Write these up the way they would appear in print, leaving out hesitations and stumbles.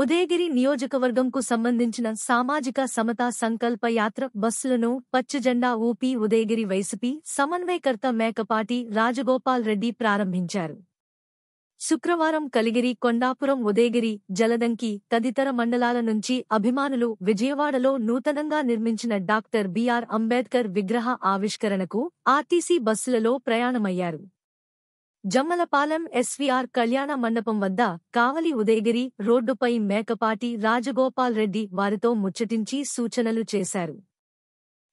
ఉదయగిరి నియోజకవర్గంకు సంబంధించిన సామాజిక సమతా సంకల్ప యాత్ర బస్సులను పచ్చజెండా ఊపి ఉదయగిరి వైసీపీ సమన్వయకర్త మేకపాటి రాజగోపాల్ రెడ్డి ప్రారంభించారు. శుక్రవారం కలిగిరి, కొండాపురం, ఉదయగిరి, జలదంకి తదితర మండలాల నుంచి అభిమానులు విజయవాడలో నూతనంగా నిర్మించిన డాక్టర్ బిఆర్ అంబేద్కర్ విగ్రహ ఆవిష్కరణకు ఆర్టీసీ బస్సులలో ప్రయాణమయ్యారు. జమ్మలపాలెం ఎస్వీఆర్ కళ్యాణ మండపం వద్ద కావలి ఉదయగిరి రోడ్డుపై మేకపాటి రాజగోపాల్ రెడ్డి వారితో ముచ్చటించి సూచనలు చేశారు.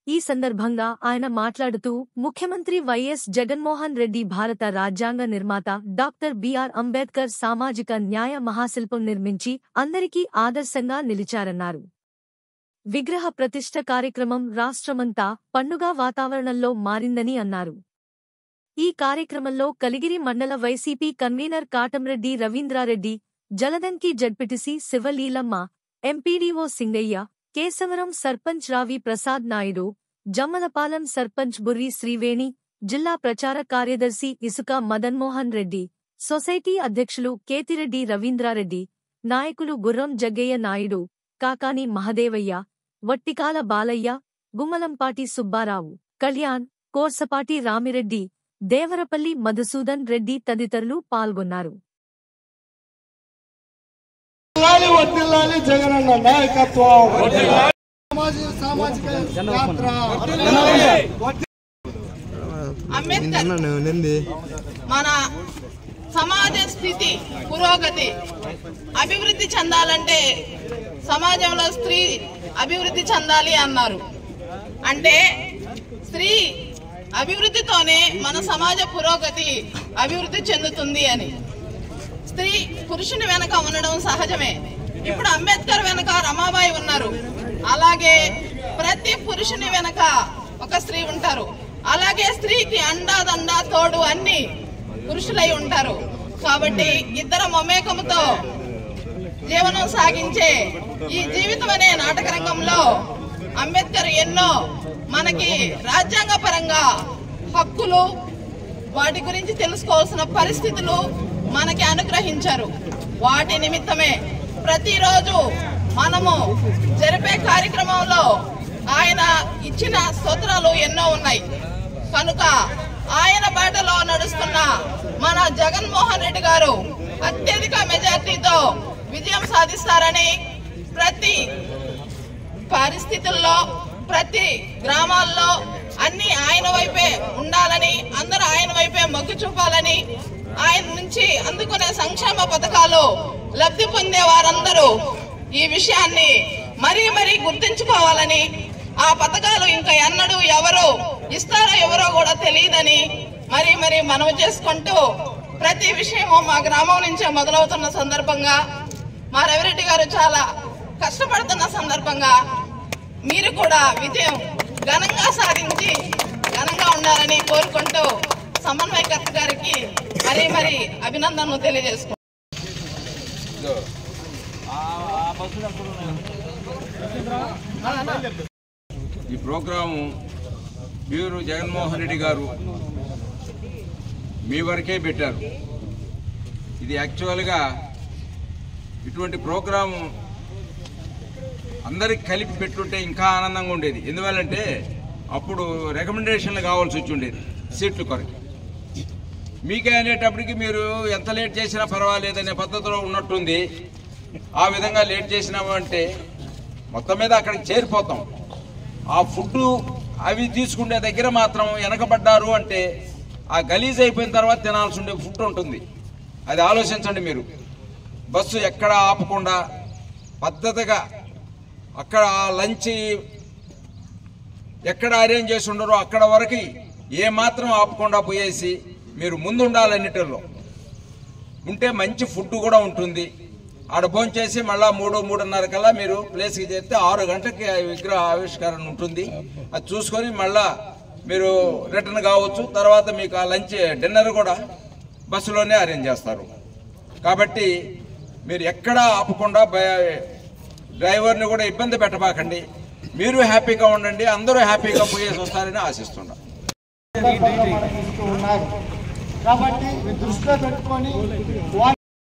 ఈ సందర్భంగా ఆయన మాట్లాడుతూ, ముఖ్యమంత్రి వైఎస్ జగన్మోహన్ రెడ్డి భారత రాజ్యాంగ నిర్మాత డాక్టర్ బిఆర్ అంబేద్కర్ సామాజిక న్యాయ మహాశిల్పం నిర్మించి అందరికీ ఆదర్శంగా నిలిచారన్నారు. విగ్రహ ప్రతిష్ఠ కార్యక్రమం రాష్ట్రమంతా పండుగ వాతావరణంలో మారిందని అన్నారు. ఈ కార్యక్రమంలో కలిగిరి మండల YCP convener Katamreddy Ravindra Reddy, Jaladanki ZPTC Sivaleelamma, MPDO Singaiah, Kesavaram sarpanch Ravi Prasad Naidu, Jammalapalem sarpanch Burri Sriveni, జిల్లా ప్రచార కార్యదర్శి ఇసుక మదన్మోహన్ రెడ్డి, సొసైటీ అధ్యక్షులు కేతిరెడ్డి రవీంద్రారెడ్డి, నాయకులు గుర్రం జగ్గయ్య నాయుడు, కాకాని మహదేవయ్య, వట్టికాల బాలయ్య, గుమ్మలంపాటి సుబ్బారావు, కళ్యాణ్, కోర్సపాటి రామిరెడ్డి, దేవరపల్లి మధుసూదన్ రెడ్డి తదితరులు పాల్గొన్నారు. మన సమాజ స్థితి, పురోగతి, అభివృద్ధి చెందాలంటే సమాజంలో స్త్రీ అభివృద్ధి చెందాలి అన్నారు. అంటే స్త్రీ అభివృద్ధితోనే మన సమాజ పురోగతి అభివృద్ధి చెందుతుంది అని. స్త్రీ పురుషుని వెనక ఉండడం సహజమే. ఇప్పుడు అంబేద్కర్ వెనక రమాబాయి ఉన్నారు. అలాగే ప్రతి పురుషుని వెనక ఒక స్త్రీ ఉంటారు. అలాగే స్త్రీకి అండాదండ తోడు అన్ని పురుషులై ఉంటారు. కాబట్టి ఇద్దరు మమేకముతో జీవనం సాగించే ఈ జీవితం అనే నాటక రంగంలో అంబేద్కర్ ఎన్నో మనకి రాజ్యాంగ పరంగా హక్కులు, వాటి గురించి తెలుసుకోవాల్సిన పరిస్థితులు మనకి అనుగ్రహించారు. వాటి నిమిత్తమే ప్రతిరోజు మనము జరిపే కార్యక్రమంలో ఆయన ఇచ్చిన స్తోత్రాలు ఎన్నో ఉన్నాయి. కనుక ఆయన బాటలో నడుస్తున్న మన జగన్మోహన్ రెడ్డి గారు అత్యధిక మెజార్టీతో విజయం సాధిస్తారని, ప్రతి పరిస్థితుల్లో ప్రతి గ్రామాల్లో అన్ని ఆయన వైపే ఉండాలని, అందరూ ఆయన వైపే మొగ్గు చూపాలని, ఆయన నుంచి అందుకునే సంక్షేమ పథకాలు లబ్ధి పొందే వారందరూ ఈ విషయాన్ని మరీ మరీ గుర్తించుకోవాలని, ఆ పథకాలు ఇంకా ఎన్నడూ ఎవరు ఇస్తారో ఎవరో కూడా తెలియదని మరీ మరీ మనవి చేసుకుంటూ, ప్రతి విషయము మా గ్రామం నుంచే మొదలవుతున్న సందర్భంగా, మా రవిరెడ్డి గారు చాలా కష్టపడుతున్న సందర్భంగా మీరు కూడా విజయం ఘనంగా సాధించి ఘనంగా ఉండాలని కోరుకుంటూ సమన్వయకర్త గారికి మరీ మరీ అభినందనలు తెలియజేసుకుంటాం. ఈ ప్రోగ్రాము వీరు జగన్మోహన్ రెడ్డి గారు మీ వరకే పెట్టారు. ఇది యాక్చువల్గా ఇటువంటి ప్రోగ్రాము అందరికి కలిపి పెట్టుంటే ఇంకా ఆనందంగా ఉండేది. ఎందువల్లంటే అప్పుడు రికమెండేషన్లు కావాల్సి వచ్చి ఉండేది సీట్ల కొరకు. మీకే అనేటప్పటికి మీరు ఎంత లేట్ చేసినా పర్వాలేదనే పద్ధతిలో ఉన్నట్టుంది. ఆ విధంగా లేట్ చేసినామంటే మొత్తం మీద అక్కడికి చేరిపోతాం. ఆ ఫుడ్ అవి తీసుకునే దగ్గర మాత్రం వెనకబడ్డారు అంటే ఆ గలీజ్ అయిపోయిన తర్వాత తినాల్సి ఉండే ఫుడ్ ఉంటుంది. అది ఆలోచించండి మీరు. బస్సు ఎక్కడ ఆపకుండా పద్ధతిగా అక్కడ లంచ్ ఎక్కడ అరేంజ్ చేసి ఉండరో అక్కడ వరకు ఏమాత్రం ఆపకుండా పోయేసి మీరు ముందు ఉండాలన్నిటిలో ఉంటే మంచి ఫుడ్ కూడా ఉంటుంది. ఆడ భోంచేసి మళ్ళీ 3-3:30 కల్లా మీరు ప్లేస్కి చేస్తే 6 గంటలకి విగ్రహ ఆవిష్కరణ ఉంటుంది. అది చూసుకొని మళ్ళా మీరు రిటర్న్ కావచ్చు. తర్వాత మీకు ఆ లంచ్ డిన్నర్ కూడా బస్సులోనే అరేంజ్ చేస్తారు. కాబట్టి మీరు ఎక్కడా ఆపకుండా డ్రైవర్ని కూడా ఇబ్బంది పెట్టబాకండి. మీరు హ్యాపీగా ఉండండి, అందరూ హ్యాపీగా పోయేసి వస్తారని ఆశిస్తున్నాం. కాబట్టి దృష్టిలో పెట్టుకొని